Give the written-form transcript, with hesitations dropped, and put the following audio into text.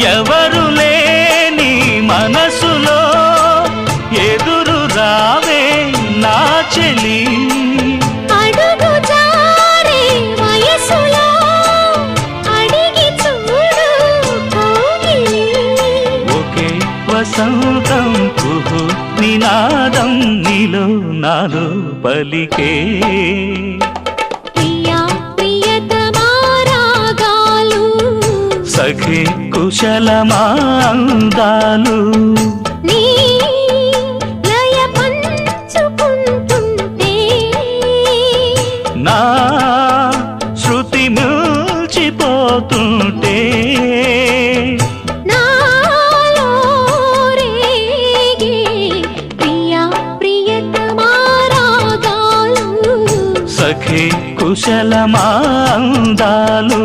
ఎవరు లేని మనసులో ఎదురు రావే నా చెలి అడుగు జారే వయసులో అడిగి చూడు కోగిలి ఒకే వసంతం కుహు నినాదం నీలో నాలో పలికే ప్రియా ప్రియతమా రాగాలు సఖి కుశలమా అందాలు నీ లయ పంచుకుంటుంటే నా శృతి మిల్చిపోతుంటే నాలో రేగే ప్రియా ప్రియతమా రాగాలు సఖి కుశలమా అందాలు